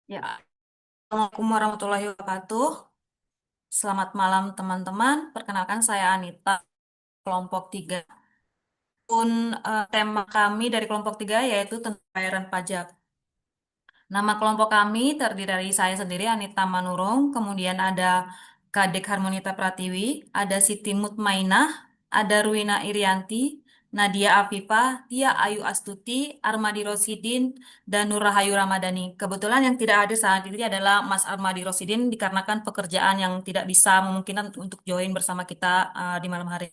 Ya, Assalamualaikum warahmatullahi wabarakatuh. Selamat malam teman-teman. Perkenalkan saya Anita, kelompok 3. Tema kami dari kelompok 3 yaitu tentang pembayaran pajak. Nama kelompok kami terdiri dari saya sendiri, Anita Manurung, kemudian ada Kadek Harmonita Pratiwi, ada Siti Mutmainah, ada Ruina Irianti, Nadia Afifah, Tia Ayu Astuti, Armadi Rosidin, dan Nur Rahayu Ramadhani. Kebetulan yang tidak hadir saat ini adalah Mas Armadi Rosidin dikarenakan pekerjaan yang tidak bisa memungkinkan untuk join bersama kita di malam hari.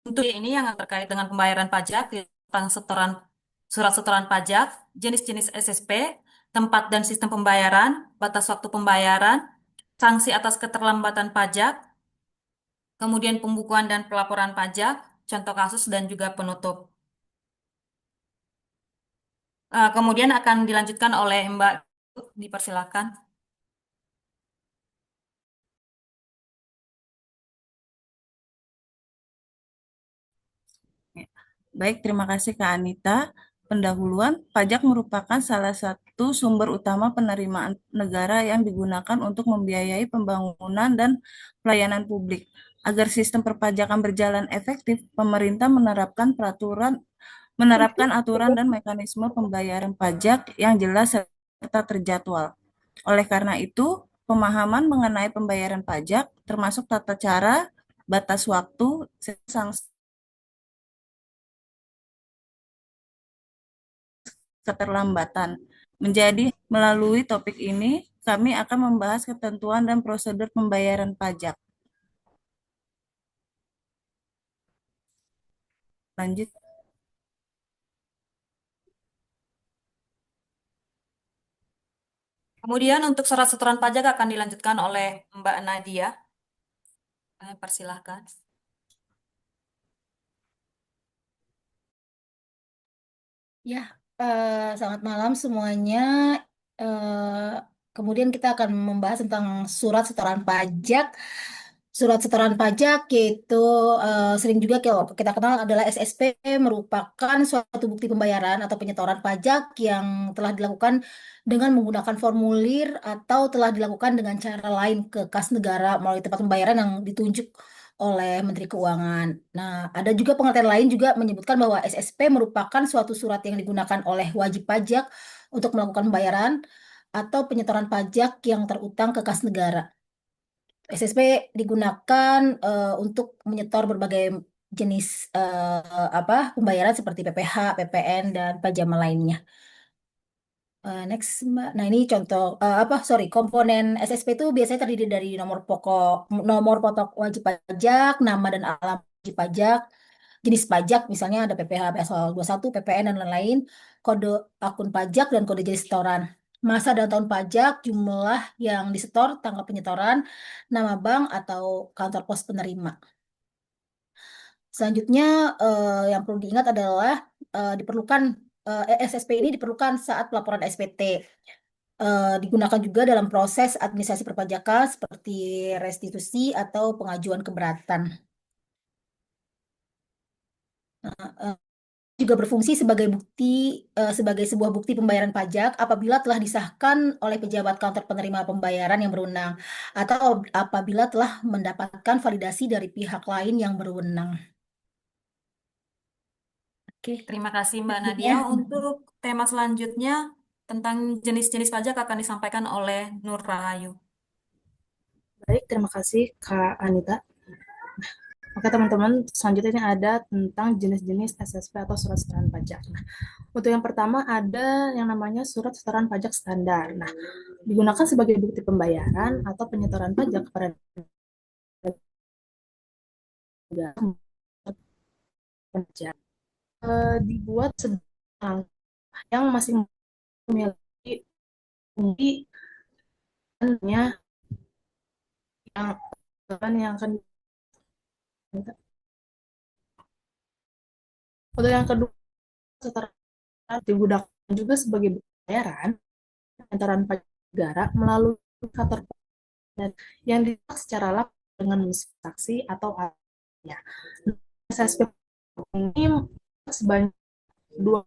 Untuk ini yang terkait dengan pembayaran pajak, tentang surat setoran pajak, jenis-jenis SSP, tempat dan sistem pembayaran, batas waktu pembayaran, sanksi atas keterlambatan pajak, kemudian pembukuan dan pelaporan pajak, contoh kasus dan juga penutup. Kemudian akan dilanjutkan oleh Mbak, dipersilakan. Baik, terima kasih Kak Anita. Pendahuluan, pajak merupakan salah satu sumber utama penerimaan negara yang digunakan untuk membiayai pembangunan dan pelayanan publik. Agar sistem perpajakan berjalan efektif, pemerintah menerapkan aturan dan mekanisme pembayaran pajak yang jelas serta terjadwal. Oleh karena itu, pemahaman mengenai pembayaran pajak termasuk tata cara, batas waktu, sanksi keterlambatan. Menjadi melalui topik ini, kami akan membahas ketentuan dan prosedur pembayaran pajak. Lanjut. Kemudian untuk surat setoran pajak akan dilanjutkan oleh Mbak Nadia. Persilahkan. Ya, selamat malam semuanya. Kemudian kita akan membahas tentang surat setoran pajak. Surat setoran pajak yaitu sering juga kalau kita kenal adalah SSP, merupakan suatu bukti pembayaran atau penyetoran pajak yang telah dilakukan dengan menggunakan formulir atau telah dilakukan dengan cara lain ke kas negara melalui tempat pembayaran yang ditunjuk oleh Menteri Keuangan. Nah, ada juga pengertian lain juga menyebutkan bahwa SSP merupakan suatu surat yang digunakan oleh wajib pajak untuk melakukan pembayaran atau penyetoran pajak yang terutang ke kas negara. SSP digunakan untuk menyetor berbagai jenis pembayaran seperti PPh, PPN, dan pajama lainnya. Next, Mbak. Nah, ini contoh komponen SSP itu biasanya terdiri dari nomor pokok wajib pajak, nama dan alamat wajib pajak, jenis pajak, misalnya ada PPh, PSL 21, PPN, dan lain-lain, kode akun pajak, dan kode jenis setoran. Masa dan tahun pajak, jumlah yang disetor, tanggal penyetoran, nama bank atau kantor pos penerima. Selanjutnya, yang perlu diingat adalah diperlukan SSP ini diperlukan saat pelaporan SPT. Digunakan juga dalam proses administrasi perpajakan seperti restitusi atau pengajuan keberatan. Eh, Juga berfungsi sebagai sebagai sebuah bukti pembayaran pajak apabila telah disahkan oleh pejabat kantor penerima pembayaran yang berwenang atau apabila telah mendapatkan validasi dari pihak lain yang berwenang. Oke, Terima kasih Mbak selanjutnya. Nadia. Untuk tema selanjutnya tentang jenis-jenis pajak akan disampaikan oleh Nur Rahayu. Baik, terima kasih Kak Anita. Oke teman-teman, selanjutnya ini ada tentang jenis-jenis SSP atau surat setoran pajak. Nah, untuk yang pertama ada yang namanya surat setoran pajak standar. Nah, digunakan sebagai bukti pembayaran atau penyetoran pajak kepada negara pajak. Dibuat sedang yang masih memiliki fungsi yang yang akan untuk yang kedua setoran digunakan juga sebagai bukti pembayaran penyetoran pajak negara melalui kantor dan yang dilakukan secara langsung dengan saksi atau ahlinya. SSP ini sebanyak dua.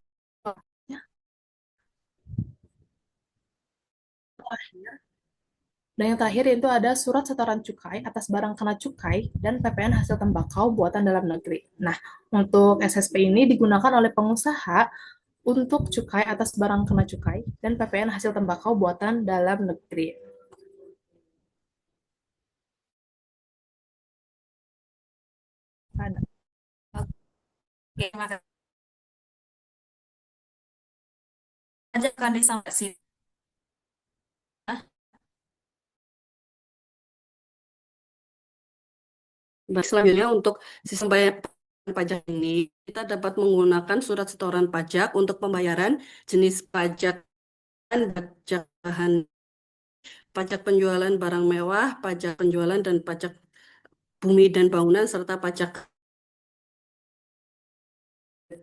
Dan yang terakhir yaitu ada surat setoran cukai atas barang kena cukai dan PPN hasil tembakau buatan dalam negeri. Nah, untuk SSP ini digunakan oleh pengusaha untuk cukai atas barang kena cukai dan PPN hasil tembakau buatan dalam negeri. Ada. Oke, makasih. Aja akan disampaikan. Baik, selanjutnya untuk sistem pembayaran pajak ini, kita dapat menggunakan surat setoran pajak untuk pembayaran jenis pajak dan pajak bahan, pajak penjualan barang mewah, pajak penjualan dan pajak bumi dan bangunan, serta pajak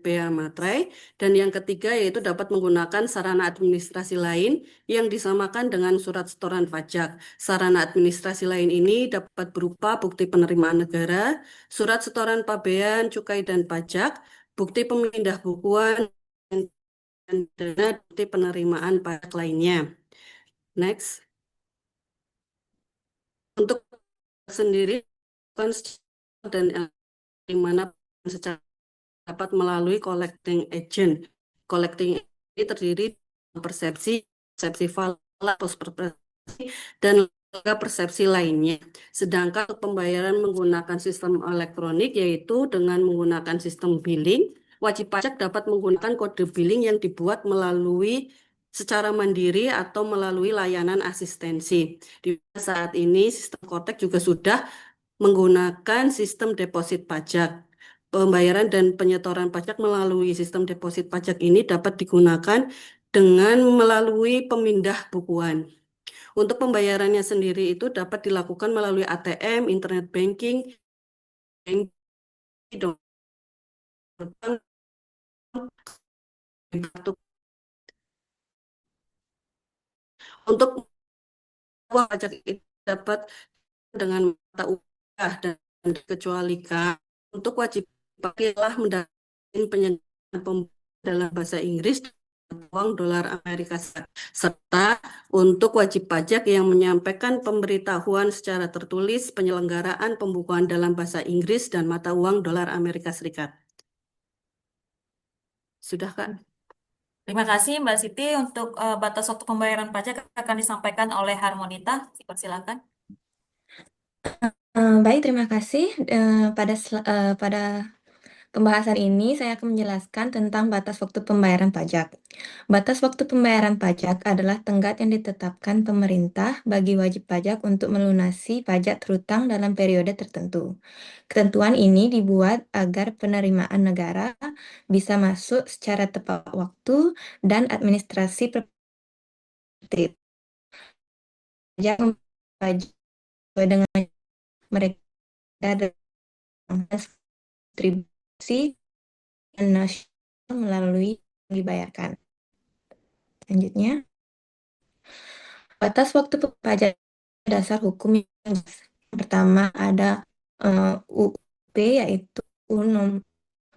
bea materai. Dan yang ketiga yaitu dapat menggunakan sarana administrasi lain yang disamakan dengan surat setoran pajak. Sarana administrasi lain ini dapat berupa bukti penerimaan negara, surat setoran pabean, cukai dan pajak, bukti pemindah bukuan, dan dana bukti penerimaan pajak lainnya. Next. Untuk sendiri bukan dan di mana secara dapat melalui collecting agent. Collecting ini terdiri dari persepsi, persepsi falas, persepsi, dan lembaga persepsi lainnya. Sedangkan untuk pembayaran menggunakan sistem elektronik, yaitu dengan menggunakan sistem billing, wajib pajak dapat menggunakan kode billing yang dibuat melalui secara mandiri atau melalui layanan asistensi. Di saat ini sistem Kotek juga sudah menggunakan sistem deposit pajak. Pembayaran dan penyetoran pajak melalui sistem deposit pajak ini dapat digunakan dengan melalui pemindah bukuan. Untuk pembayarannya sendiri itu dapat dilakukan melalui ATM, internet banking, untuk uang pajak itu dapat dengan mata uang dan dikecualikan untuk wajib pakailah mendapatkan penyelenggaraan dalam bahasa Inggris uang dolar Amerika Serikat, serta untuk wajib pajak yang menyampaikan pemberitahuan secara tertulis penyelenggaraan pembukuan dalam bahasa Inggris dan mata uang dolar Amerika Serikat. Sudah, Kak? Terima kasih Mbak Siti. Untuk batas waktu pembayaran pajak akan disampaikan oleh Harmonita. Silakan. Baik, terima kasih. Pada pembahasan ini saya akan menjelaskan tentang batas waktu pembayaran pajak. Batas waktu pembayaran pajak adalah tenggat yang ditetapkan pemerintah bagi wajib pajak untuk melunasi pajak terutang dalam periode tertentu. Ketentuan ini dibuat agar penerimaan negara bisa masuk secara tepat waktu dan administrasi tertib. Pajak sesuai dengan mereka dan distribusi nasional melalui yang dibayarkan. Selanjutnya, batas waktu pajak dasar hukum yang pertama ada UUP yaitu nomor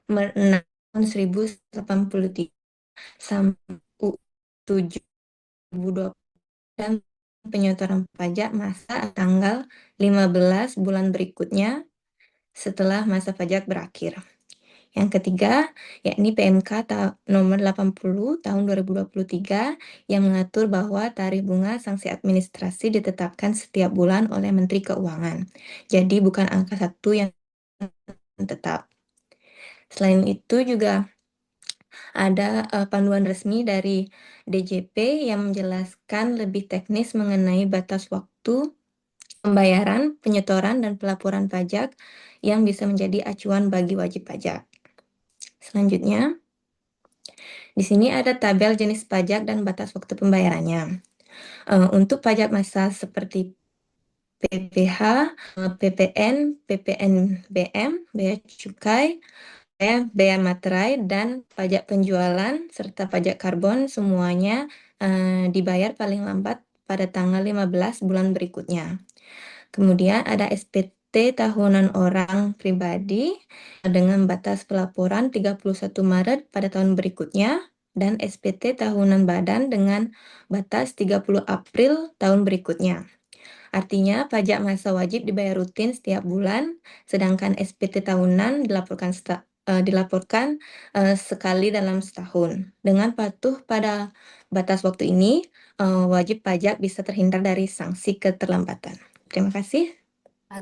6 tahun 1083 sampai U7 2020 dan penyetoran pajak masa tanggal 15 bulan berikutnya setelah masa pajak berakhir. Yang ketiga, yakni PMK nomor 80 tahun 2023 yang mengatur bahwa tarif bunga sanksi administrasi ditetapkan setiap bulan oleh Menteri Keuangan. Jadi bukan angka satu yang tetap. Selain itu juga ada panduan resmi dari DJP yang menjelaskan lebih teknis mengenai batas waktu pembayaran, penyetoran, dan pelaporan pajak yang bisa menjadi acuan bagi wajib pajak. Selanjutnya, di sini ada tabel jenis pajak dan batas waktu pembayarannya. Untuk pajak massal seperti PPH, PPN, PPNBM, bea cukai, bea materai, dan pajak penjualan, serta pajak karbon semuanya dibayar paling lambat pada tanggal 15 bulan berikutnya. Kemudian ada SPT tahunan orang pribadi dengan batas pelaporan 31 Maret pada tahun berikutnya dan SPT tahunan badan dengan batas 30 April tahun berikutnya. Artinya, pajak masa wajib dibayar rutin setiap bulan, sedangkan SPT tahunan dilaporkan sekali dalam setahun. Dengan patuh pada batas waktu ini, wajib pajak bisa terhindar dari sanksi keterlambatan. Terima kasih.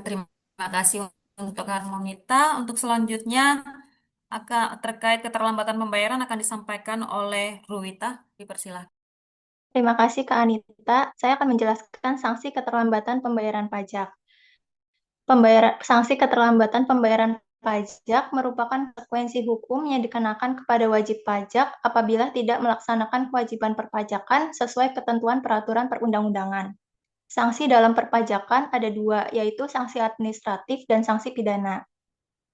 Terima kasih untuk Harmonita. Untuk selanjutnya terkait keterlambatan pembayaran akan disampaikan oleh Ruwita. Dipersilakan. Terima kasih Kak Anita. Saya akan menjelaskan sanksi keterlambatan pembayaran pajak. Sanksi keterlambatan pembayaran pajak merupakan konsekuensi hukum yang dikenakan kepada wajib pajak apabila tidak melaksanakan kewajiban perpajakan sesuai ketentuan peraturan perundang-undangan. Sanksi dalam perpajakan ada dua, yaitu sanksi administratif dan sanksi pidana.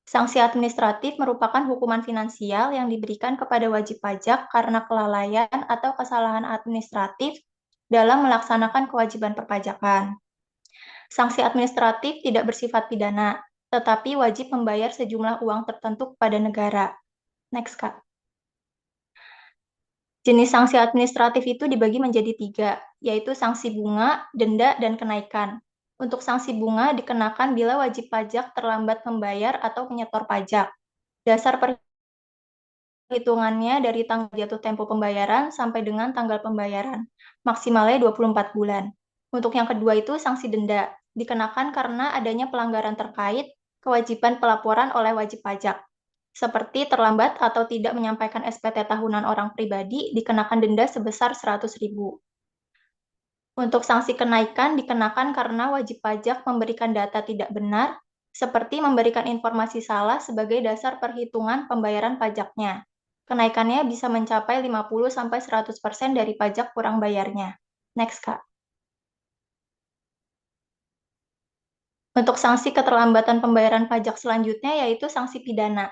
Sanksi administratif merupakan hukuman finansial yang diberikan kepada wajib pajak karena kelalaian atau kesalahan administratif dalam melaksanakan kewajiban perpajakan. Sanksi administratif tidak bersifat pidana, tetapi wajib membayar sejumlah uang tertentu kepada negara. Next, Kak. Jenis sanksi administratif itu dibagi menjadi tiga, yaitu sanksi bunga, denda, dan kenaikan. Untuk sanksi bunga dikenakan bila wajib pajak terlambat membayar atau menyetor pajak. Dasar perhitungannya dari tanggal jatuh tempo pembayaran sampai dengan tanggal pembayaran. Maksimalnya 24 bulan. Untuk yang kedua itu sanksi denda. Dikenakan karena adanya pelanggaran terkait kewajiban pelaporan oleh wajib pajak. Seperti terlambat atau tidak menyampaikan SPT tahunan orang pribadi dikenakan denda sebesar 100.000. Untuk sanksi kenaikan dikenakan karena wajib pajak memberikan data tidak benar, seperti memberikan informasi salah sebagai dasar perhitungan pembayaran pajaknya. Kenaikannya bisa mencapai 50-100% dari pajak kurang bayarnya. Next, Kak. Untuk sanksi keterlambatan pembayaran pajak selanjutnya yaitu sanksi pidana.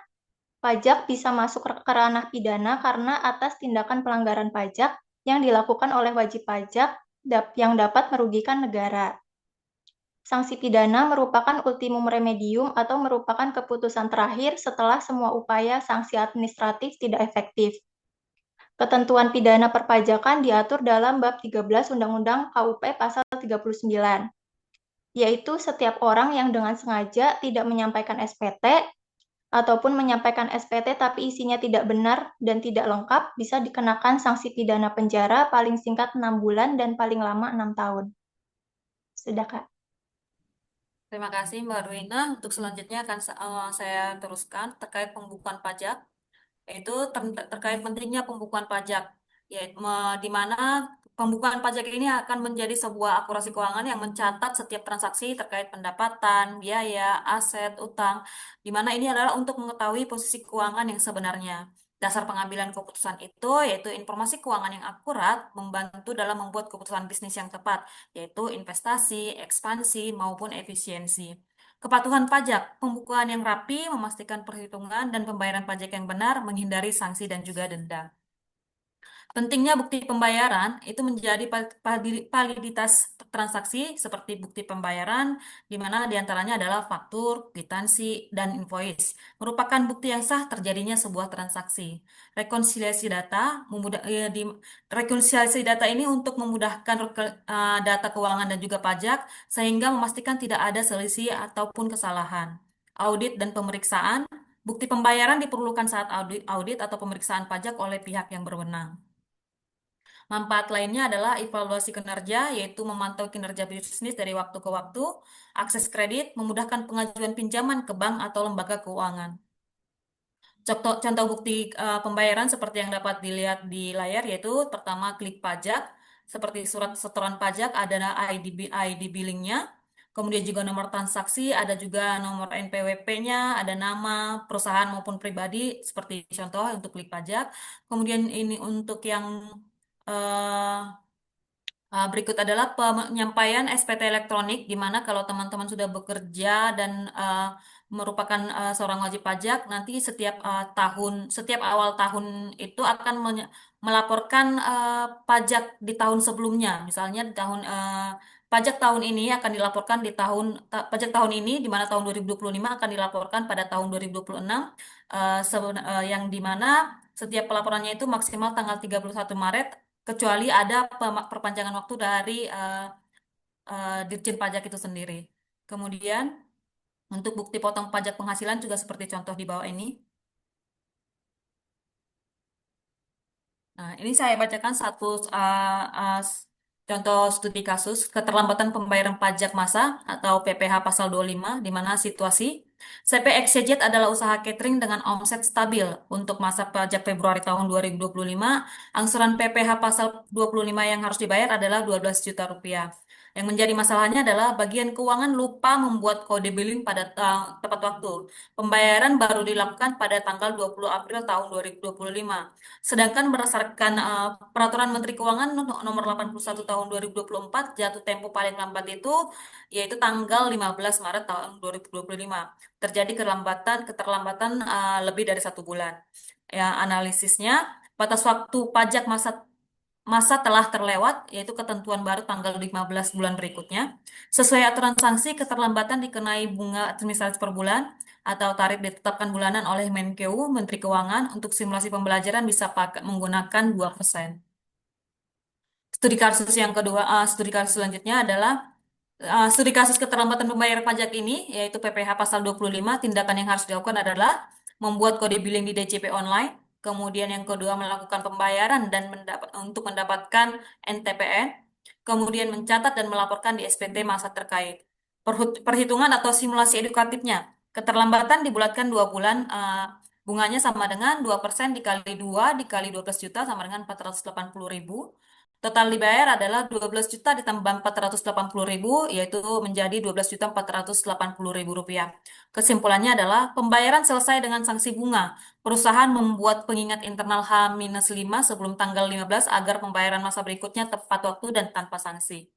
Pajak bisa masuk ke ranah pidana karena atas tindakan pelanggaran pajak yang dilakukan oleh wajib pajak yang dapat merugikan negara. Sanksi pidana merupakan ultimum remedium atau merupakan keputusan terakhir setelah semua upaya sanksi administratif tidak efektif. Ketentuan pidana perpajakan diatur dalam bab 13 Undang-Undang KUP pasal 39, yaitu setiap orang yang dengan sengaja tidak menyampaikan SPT ataupun menyampaikan SPT tapi isinya tidak benar dan tidak lengkap bisa dikenakan sanksi pidana penjara paling singkat 6 bulan dan paling lama 6 tahun. Sudah, Kak. Terima kasih Mbak Ruina. Untuk selanjutnya akan saya teruskan terkait pembukuan pajak, yaitu terkait pentingnya pembukuan pajak, yaitu di mana pembukuan pajak ini akan menjadi sebuah akurasi keuangan yang mencatat setiap transaksi terkait pendapatan, biaya, aset, utang, di mana ini adalah untuk mengetahui posisi keuangan yang sebenarnya. Dasar pengambilan keputusan itu yaitu informasi keuangan yang akurat membantu dalam membuat keputusan bisnis yang tepat, yaitu investasi, ekspansi, maupun efisiensi. Kepatuhan pajak, pembukuan yang rapi, memastikan perhitungan dan pembayaran pajak yang benar, menghindari sanksi dan juga denda. Pentingnya bukti pembayaran itu menjadi validitas transaksi seperti bukti pembayaran, di mana diantaranya adalah faktur, kwitansi, dan invoice. Merupakan bukti yang sah terjadinya sebuah transaksi. Rekonsiliasi data, rekonsiliasi data ini untuk memudahkan data keuangan dan juga pajak, sehingga memastikan tidak ada selisih ataupun kesalahan. Audit dan pemeriksaan, bukti pembayaran diperlukan saat audit atau pemeriksaan pajak oleh pihak yang berwenang. Manfaat lainnya adalah evaluasi kinerja, yaitu memantau kinerja bisnis dari waktu ke waktu, akses kredit, memudahkan pengajuan pinjaman ke bank atau lembaga keuangan. Contoh bukti pembayaran seperti yang dapat dilihat di layar, yaitu pertama klik pajak, seperti surat setoran pajak, ada ID billingnya, kemudian juga nomor transaksi, ada juga nomor NPWP-nya, ada nama perusahaan maupun pribadi, seperti contoh untuk klik pajak. Kemudian ini untuk yang eh, berikut adalah penyampaian SPT elektronik, di mana kalau teman-teman sudah bekerja dan merupakan seorang wajib pajak, nanti setiap awal tahun itu akan melaporkan pajak di tahun sebelumnya, misalnya di tahun pajak tahun ini akan dilaporkan di pajak tahun ini di mana tahun 2025 akan dilaporkan pada tahun 2026 yang di mana setiap pelaporannya itu maksimal tanggal 31 Maret kecuali ada perpanjangan waktu dari Dirjen Pajak itu sendiri. Kemudian untuk bukti potong pajak penghasilan juga seperti contoh di bawah ini. Nah, ini saya bacakan satu contoh studi kasus keterlambatan pembayaran pajak massa atau PPh pasal 25 di mana situasi CP XYZ adalah usaha catering dengan omset stabil untuk masa pajak Februari tahun 2025. Angsuran PPh pasal 25 yang harus dibayar adalah 12 juta rupiah. Yang menjadi masalahnya adalah bagian keuangan lupa membuat kode billing pada tepat waktu. Pembayaran baru dilakukan pada tanggal 20 April tahun 2025. Sedangkan berdasarkan Peraturan Menteri Keuangan nomor 81 tahun 2024, jatuh tempo paling lambat itu yaitu tanggal 15 Maret tahun 2025. Terjadi keterlambatan lebih dari 1 bulan. Ya, analisisnya batas waktu pajak masa telah terlewat, yaitu ketentuan baru tanggal 15 bulan berikutnya. Sesuai aturan sanksi, keterlambatan dikenai bunga administratif per bulan atau tarif ditetapkan bulanan oleh Menkeu, Menteri Keuangan, untuk simulasi pembelajaran bisa menggunakan 2%. Studi kasus selanjutnya adalah studi kasus keterlambatan pembayaran pajak ini, yaitu PPh pasal 25, tindakan yang harus dilakukan adalah membuat kode billing di DJP online, kemudian yang kedua melakukan pembayaran dan untuk mendapatkan NTPN, kemudian mencatat dan melaporkan di SPT masa terkait. Perhitungan atau simulasi edukatifnya, keterlambatan dibulatkan 2 bulan, bunganya sama dengan 2% dikali 2 dikali 12 juta sama dengan 480.000. Total dibayar adalah 12 juta ditambah 480.000, yaitu menjadi 12.480.000 rupiah. Kesimpulannya adalah pembayaran selesai dengan sanksi bunga. Perusahaan membuat pengingat internal H-5 sebelum tanggal 15 agar pembayaran masa berikutnya tepat waktu dan tanpa sanksi.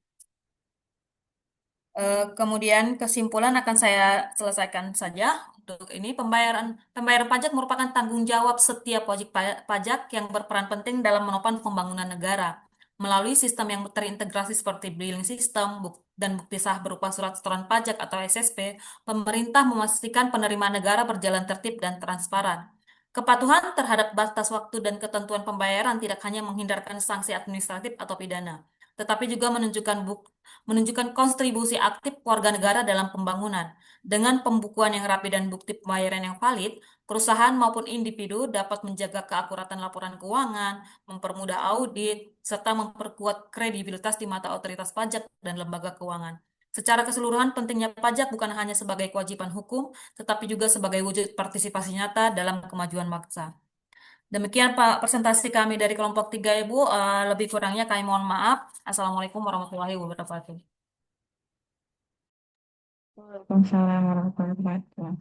Kemudian kesimpulan akan saya selesaikan saja untuk ini. Pembayaran pajak merupakan tanggung jawab setiap wajib pajak yang berperan penting dalam menopang pembangunan negara. Melalui sistem yang terintegrasi seperti billing system dan bukti sah berupa surat setoran pajak atau SSP, pemerintah memastikan penerimaan negara berjalan tertib dan transparan. Kepatuhan terhadap batas waktu dan ketentuan pembayaran tidak hanya menghindarkan sanksi administratif atau pidana, tetapi juga menunjukkan kontribusi aktif warga negara dalam pembangunan. Dengan pembukuan yang rapi dan bukti pembayaran yang valid, perusahaan maupun individu dapat menjaga keakuratan laporan keuangan, mempermudah audit, serta memperkuat kredibilitas di mata otoritas pajak dan lembaga keuangan. Secara keseluruhan, pentingnya pajak bukan hanya sebagai kewajiban hukum, tetapi juga sebagai wujud partisipasi nyata dalam kemajuan bangsa. Demikian Pak presentasi kami dari kelompok 3 Ibu. Lebih kurangnya kami mohon maaf. Assalamualaikum warahmatullahi wabarakatuh. Waalaikumsalam warahmatullahi wabarakatuh.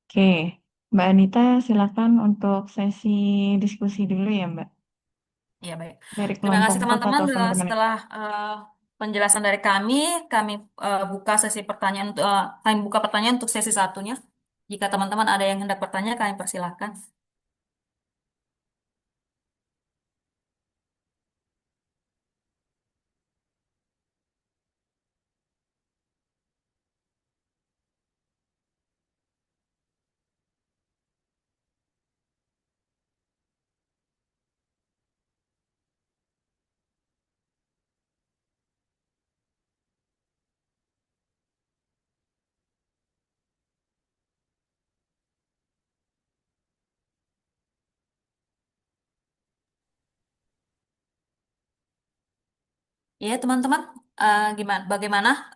Oke, Mbak Anita silakan untuk sesi diskusi dulu ya Mbak. Ya, baik. Dari Terima kelompok kasih 4 teman-teman. atau teman-teman. Setelah penjelasan dari kami buka sesi pertanyaan kami buka pertanyaan untuk sesi satunya. Jika teman-teman ada yang hendak bertanya, kami persilahkan. Ya, teman-teman, bagaimana?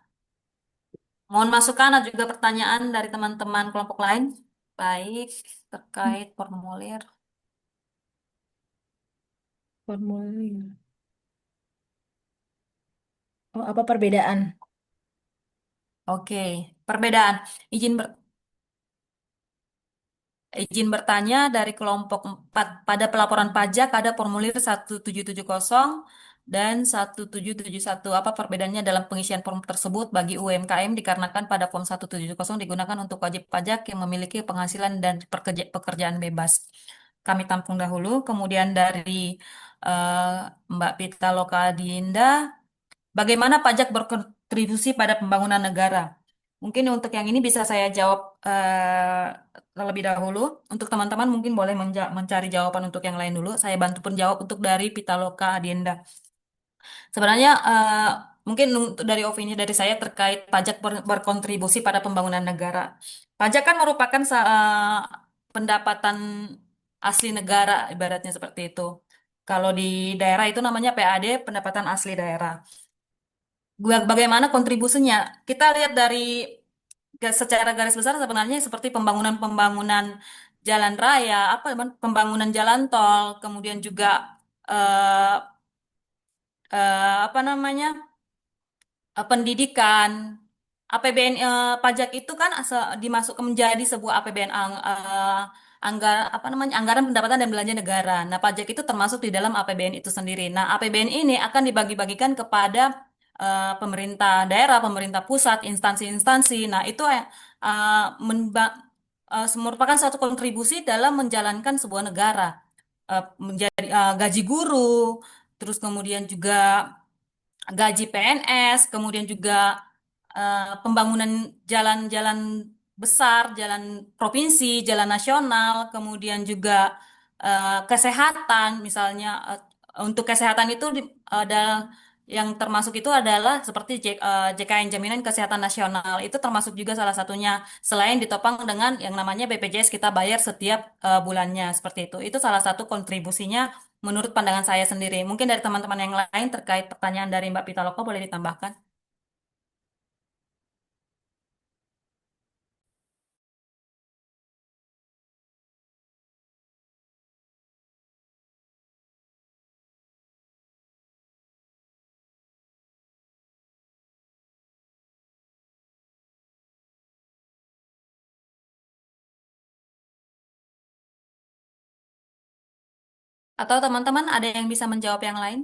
Mohon masukan dan juga pertanyaan dari teman-teman kelompok lain. Baik, terkait formulir. Formulir. Oh, apa perbedaan? Oke, perbedaan. Izin ber- Izin bertanya dari kelompok 4. Pada pelaporan pajak ada formulir 1770 dan 1771. Apa perbedaannya dalam pengisian form tersebut bagi UMKM dikarenakan pada form 1770 digunakan untuk wajib pajak yang memiliki penghasilan dan pekerjaan bebas. Kami tampung dahulu. Kemudian dari Mbak Pita Lokadinda, bagaimana pajak berkontribusi pada pembangunan negara? Mungkin untuk yang ini bisa saya jawab terlebih dahulu. Untuk teman-teman mungkin boleh mencari jawaban untuk yang lain dulu. Saya bantu penjawab untuk dari Pitaloka Adienda. Sebenarnya mungkin untuk dari opini dari saya terkait pajak berkontribusi pada pembangunan negara. Pajak kan merupakan pendapatan asli negara, ibaratnya seperti itu. Kalau di daerah itu namanya PAD, pendapatan asli daerah. Bagaimana kontribusinya? Kita lihat dari secara garis besar sebenarnya seperti pembangunan-pembangunan jalan raya, pembangunan jalan tol, kemudian juga eh, apa namanya? Pendidikan, APBN, pajak itu kan dimasuk menjadi sebuah APBN, apa namanya, anggaran pendapatan dan belanja negara. Nah, pajak itu termasuk di dalam APBN itu sendiri. Nah, APBN ini akan dibagi-bagikan kepada pemerintah daerah, pemerintah pusat, instansi-instansi. Nah, itu merupakan suatu kontribusi dalam menjalankan sebuah negara. Menjadi gaji guru, terus kemudian juga gaji PNS, kemudian juga pembangunan jalan-jalan besar, jalan provinsi, jalan nasional, kemudian juga kesehatan, misalnya untuk kesehatan itu ada yang termasuk itu adalah seperti JKN Jaminan Kesehatan Nasional itu termasuk juga salah satunya selain ditopang dengan yang namanya BPJS kita bayar setiap bulannya seperti itu. Itu salah satu kontribusinya menurut pandangan saya sendiri. Mungkin dari teman-teman yang lain terkait pertanyaan dari Mbak Pitaloka boleh ditambahkan. Atau teman-teman ada yang bisa menjawab yang lain?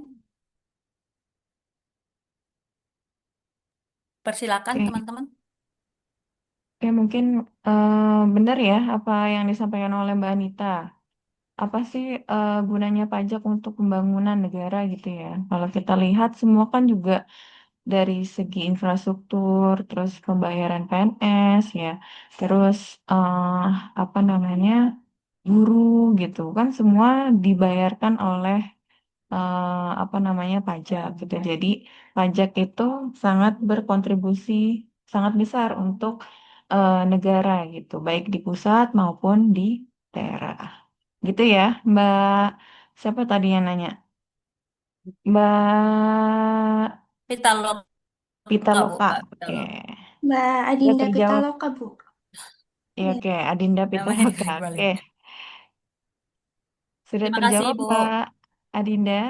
Persilakan Oke, teman-teman. oke, mungkin benar ya apa yang disampaikan oleh Mbak Anita. Apa sih gunanya pajak untuk pembangunan negara gitu ya? Kalau kita lihat semua kan juga dari segi infrastruktur, terus pembayaran PNS ya, terus eh, apa namanya guru gitu kan semua dibayarkan oleh apa namanya pajak gitu. Jadi pajak itu sangat berkontribusi sangat besar untuk negara gitu, baik di pusat maupun di daerah. Gitu ya, Mbak. Siapa tadi yang nanya? Mbak Pitaloka, Bu, Pitaloka. Mbak Oke. Pitaloka. Mbak Sudah Adinda terjawab. Pitaloka, Bu. Ya, Ya. oke. Adinda Namanya Pitaloka. kebalik-balik. Oke. Sudah Terima kasih, terjawab, Bu. Mbak Adinda?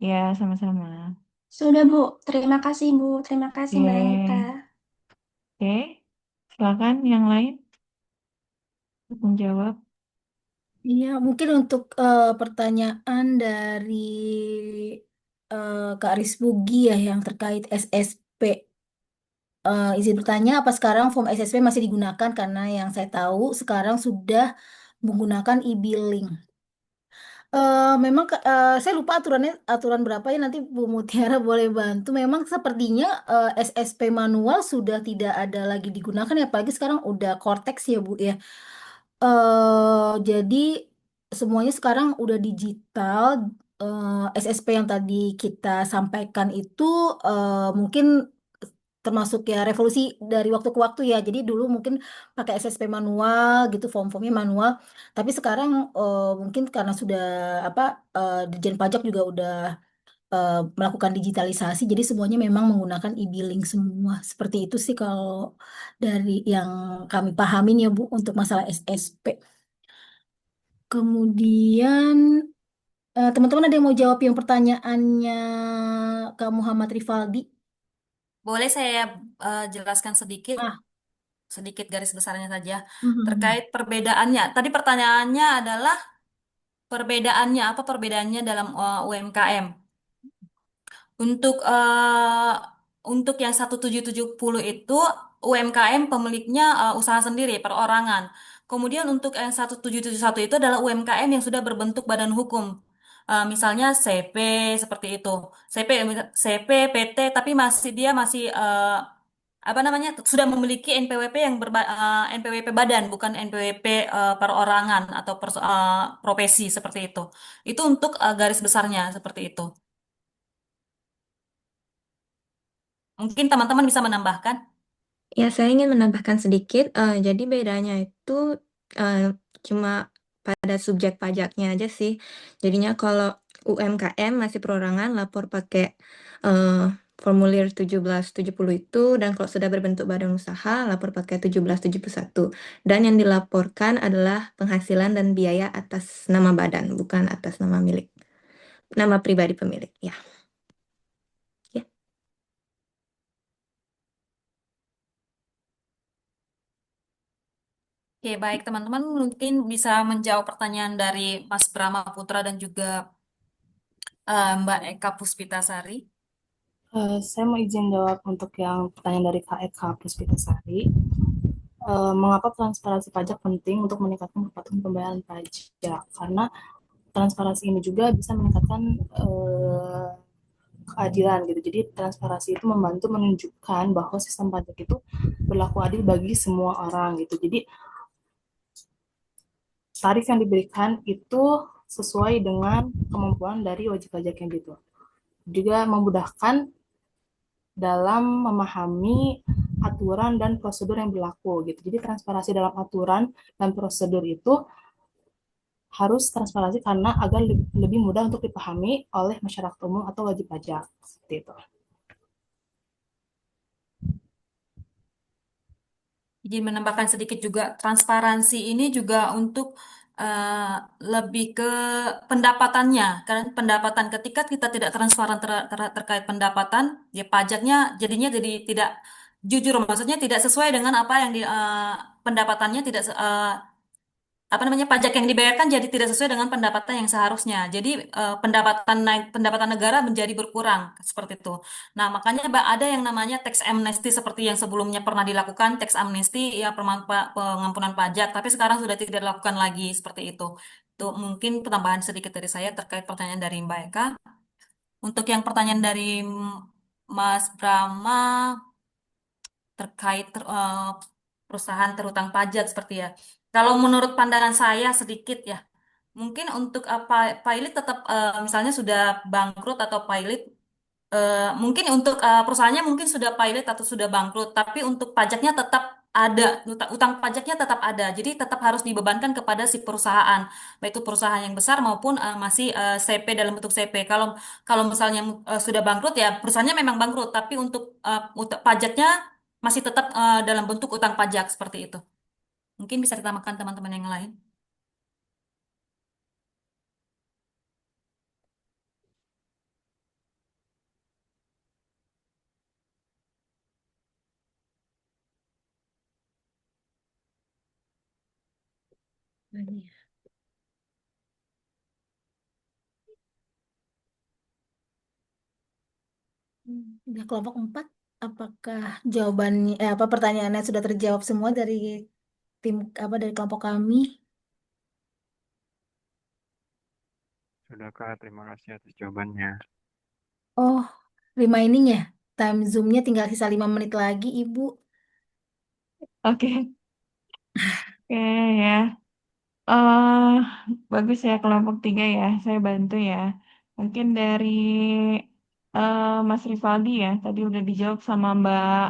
Ya, sama-sama. Sudah, Bu. Terima kasih, Bu. Terima kasih, Mbak Anita. Oke. Oke. Silakan yang lain untuk menjawab. Iya, mungkin untuk pertanyaan dari Kak Risbugi ya yang terkait SSP. Izin bertanya, apa sekarang form SSP masih digunakan? Karena yang saya tahu sekarang sudah menggunakan e-billing. Memang saya lupa aturan berapa ya nanti Bu Mutiara boleh bantu. Memang sepertinya SSP manual sudah tidak ada lagi digunakan ya, apalagi sekarang udah Cortex ya Bu ya. Jadi semuanya sekarang udah digital. SSP yang tadi kita sampaikan itu mungkin termasuk ya revolusi dari waktu ke waktu ya. Jadi dulu mungkin pakai SSP manual gitu, form-formnya manual. Tapi sekarang mungkin karena sudah apa Dirjen Pajak juga udah melakukan digitalisasi, jadi semuanya memang menggunakan e-billing semua. Seperti itu sih kalau dari yang kami pahamin ya Bu untuk masalah SSP. Kemudian teman-teman ada yang mau jawab yang pertanyaannya Kak Muhammad Rifaldi? Boleh saya jelaskan sedikit, Ah, sedikit garis besarnya saja mhm. terkait perbedaannya. Tadi pertanyaannya adalah perbedaannya apa perbedaannya dalam UMKM? Untuk yang 1770 itu UMKM pemiliknya usaha sendiri perorangan. Kemudian untuk yang 1771 itu adalah UMKM yang sudah berbentuk badan hukum. misalnya CP seperti itu. CP, CP, PT, tapi dia masih apa namanya sudah memiliki NPWP NPWP badan, bukan NPWP perorangan atau profesi seperti itu. Itu untuk garis besarnya seperti itu. Mungkin teman-teman bisa menambahkan. Ya, saya ingin menambahkan sedikit. Jadi bedanya itu eh, cuma pada subjek pajaknya aja sih. Jadinya kalau UMKM masih perorangan lapor pakai eh, formulir 1770 itu, dan kalau sudah berbentuk badan usaha lapor pakai 1771. Dan yang dilaporkan adalah penghasilan dan biaya atas nama badan, bukan atas nama milik, nama pribadi pemilik. Ya. Ya. Oke, baik teman-teman mungkin bisa menjawab pertanyaan dari Mas Brahma Putra dan juga Mbak Eka Puspitasari. Saya mau izin jawab untuk yang pertanyaan dari Kak Eka Puspitasari. Mengapa transparansi pajak penting untuk meningkatkan kepatuhan pembayaran pajak? Karena transparansi ini juga bisa meningkatkan keadilan gitu. Jadi transparansi itu membantu menunjukkan bahwa sistem pajak itu berlaku adil bagi semua orang gitu. Jadi tarif yang diberikan itu sesuai dengan kemampuan dari wajib pajak yang gitu. Juga memudahkan dalam memahami aturan dan prosedur yang berlaku gitu. Jadi transparansi dalam aturan dan prosedur itu harus transparansi karena agar lebih mudah untuk dipahami oleh masyarakat umum atau wajib pajak seperti itu. Jadi menambahkan sedikit juga, transparansi ini juga untuk eh, lebih ke pendapatannya. Karena pendapatan ketika kita tidak transparan terkait pendapatan, ya pajaknya jadi tidak jujur, maksudnya tidak sesuai dengan apa yang pendapatannya tidak apa namanya pajak yang dibayarkan jadi tidak sesuai dengan pendapatan yang seharusnya. Jadi pendapatan negara menjadi berkurang seperti itu. Nah, makanya ada yang namanya tax amnesty seperti yang sebelumnya pernah dilakukan, tax amnesty ya pengampunan pajak, tapi sekarang sudah tidak dilakukan lagi seperti itu. Itu mungkin tambahan sedikit dari saya terkait pertanyaan dari Mbak Eka. Untuk yang pertanyaan dari Mas Brahma terkait perusahaan terhutang pajak seperti ya. Kalau menurut pandangan saya sedikit ya, mungkin untuk apa pilot tetap misalnya sudah bangkrut atau pilot mungkin untuk perusahaannya mungkin sudah pilot atau sudah bangkrut, tapi untuk pajaknya tetap ada, utang pajaknya tetap ada. Jadi tetap harus dibebankan kepada si perusahaan, baik itu perusahaan yang besar maupun masih CP dalam bentuk CP. Kalau kalau misalnya sudah bangkrut ya perusahaannya memang bangkrut, tapi untuk pajaknya masih tetap dalam bentuk utang pajak seperti itu. Mungkin bisa ditambahkan teman-teman yang lain. Udah kelompok 4, apakah jawabannya, apa pertanyaannya sudah terjawab semua dari tim apa dari kelompok kami? Sudah Kak, terima kasih atas jawabannya. Oh, remaining ya. Time zoom-nya tinggal sisa 5 menit lagi, Ibu. Oke, oke ya. eh Bagus ya kelompok 3 ya. Saya bantu ya. Mungkin dari Mas Rivaldi ya. Tadi udah dijawab sama Mbak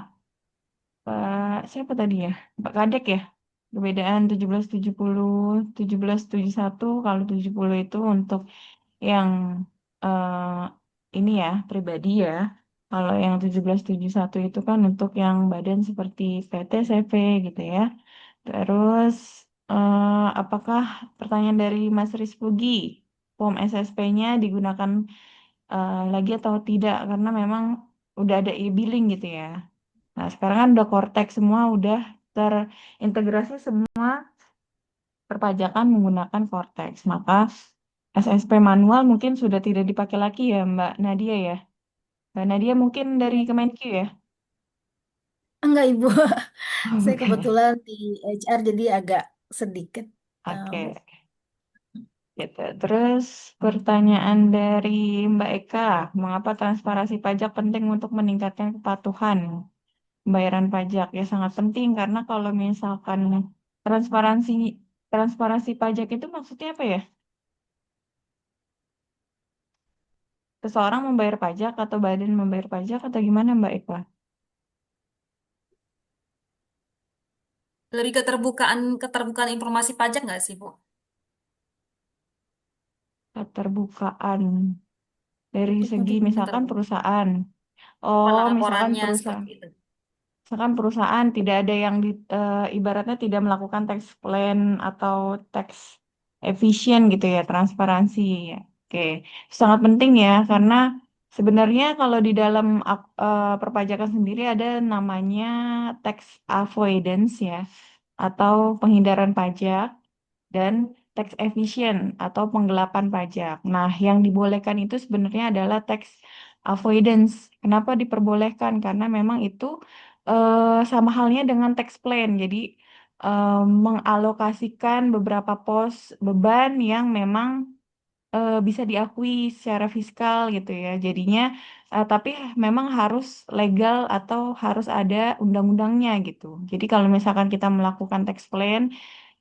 siapa tadi ya? Mbak Kadek ya. Perbedaan 1770, 1771. Kalau 70 itu untuk yang eh ini ya, pribadi ya. Kalau yang 1771 itu kan untuk yang badan seperti PT, CV gitu ya. Terus, apakah pertanyaan dari Mas Rizpugi, form SSP-nya digunakan lagi atau tidak? Karena memang udah ada e-billing gitu ya. Nah, sekarang kan udah Cortex semua, udah terintegrasi semua perpajakan menggunakan Cortex. Maka SSP manual mungkin sudah tidak dipakai lagi ya, Mbak Nadia ya. Mbak Nadia mungkin dari Kemenq ya. Enggak, Ibu. Saya Oke, kebetulan di HR jadi agak sedikit tahu. oke. Gitu. Terus pertanyaan dari Mbak Eka, mengapa transparansi pajak penting untuk meningkatkan kepatuhan pembayaran pajak? Ya sangat penting karena kalau misalkan transparansi transparansi pajak itu maksudnya apa ya? Seseorang membayar pajak atau badan membayar pajak atau gimana Mbak Eka? Lebih keterbukaan informasi pajak nggak sih, Bu? Keterbukaan dari Untuk segi bagaimana? misalkan perusahaan. Oh, Pelaporannya seperti itu. misalkan perusahaan tidak ada yang ibaratnya tidak melakukan tax plan atau tax efficient gitu ya, transparansi ya. Oke, sangat penting ya karena sebenarnya kalau di dalam perpajakan sendiri ada namanya tax avoidance ya atau penghindaran pajak dan tax evasion atau penggelapan pajak. Nah, yang dibolehkan itu sebenarnya adalah tax avoidance. Kenapa diperbolehkan? Karena memang itu sama halnya dengan tax plan. Jadi mengalokasikan beberapa pos beban yang memang bisa diakui secara fiskal gitu ya. Jadinya tapi memang harus legal atau harus ada undang-undangnya gitu. Jadi kalau misalkan kita melakukan tax plan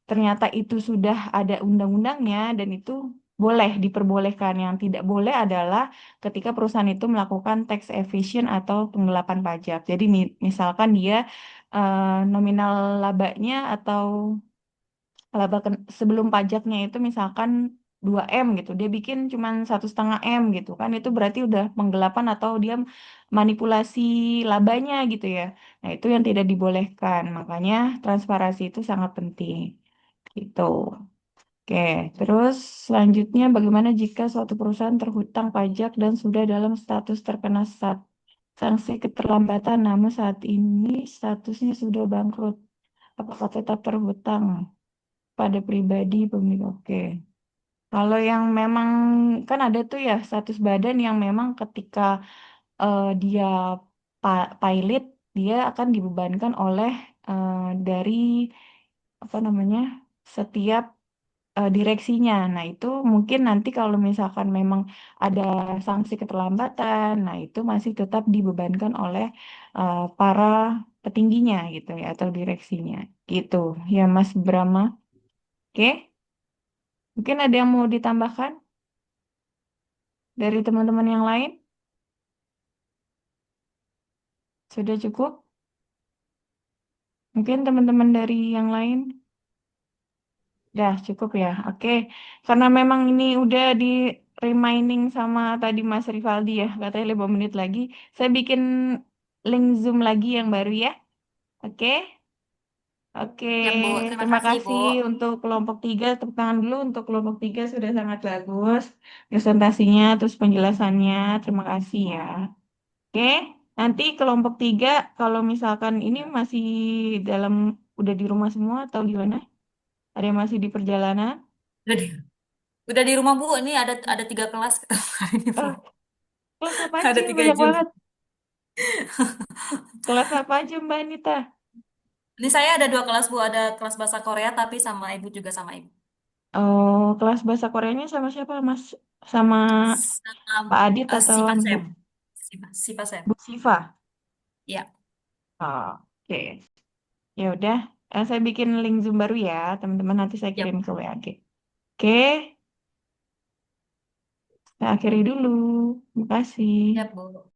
ternyata itu sudah ada undang-undangnya dan itu boleh diperbolehkan. Yang tidak boleh adalah ketika perusahaan itu melakukan tax evasion atau penggelapan pajak. Jadi misalkan dia nominal labanya atau sebelum pajaknya itu misalkan 2 M gitu, dia bikin cuma 1,5 M gitu kan, itu berarti udah penggelapan atau dia manipulasi labanya gitu ya. Nah itu yang tidak dibolehkan, makanya transparansi itu sangat penting. Gitu. Oke, terus selanjutnya bagaimana jika suatu perusahaan terhutang pajak dan sudah dalam status terkena sanksi keterlambatan, namun saat ini statusnya sudah bangkrut. Apakah tetap terhutang pada pribadi pemilik? Oke. Kalau yang memang kan ada tuh ya status badan yang memang ketika dia pilot dia akan dibebankan oleh dari apa namanya setiap direksinya. Nah, itu mungkin nanti kalau misalkan memang ada sanksi keterlambatan, nah itu masih tetap dibebankan oleh para petingginya gitu ya atau direksinya. Gitu. Ya, Mas Brahma. Oke, mungkin ada yang mau ditambahkan dari teman-teman yang lain? Sudah cukup? Mungkin teman-teman dari yang lain? Dah cukup ya. Oke. Karena memang ini udah di reminding sama tadi Mas Rivaldi ya, katanya 5 menit lagi. Saya bikin link Zoom lagi yang baru ya. Oke. Oke, Ya, Bu. Terima terima kasih, Bu. kasih untuk kelompok 3. Tepuk tangan dulu untuk kelompok 3 sudah sangat bagus. Presentasinya, terus penjelasannya. Terima kasih ya. Oke, nanti kelompok 3 kalau misalkan ini masih dalam, udah di rumah semua atau gimana? Ada yang masih di perjalanan? Udah di, udah di rumah, Bu. Ini ada 3 kelas ketemu hari ini, Bu. Oh, kelas apa aja? Ada tiga Banyak Zoom. banget. Kelas apa aja Mbak Anita? Ini saya ada 2 kelas, Bu. Ada kelas bahasa Korea, tapi sama Ibu juga sama Ibu. Oh, kelas bahasa Koreanya sama siapa, Mas? Sama Sama Pak Adit atau si Bu, Pasem. Si Pasem. Bu Siva? Ya. Oh, oke. Ya udah, saya bikin link Zoom baru ya, teman-teman. Nanti saya Ya, kirim ke WA. Oke, saya akhiri dulu. Terima kasih. ya, Bu.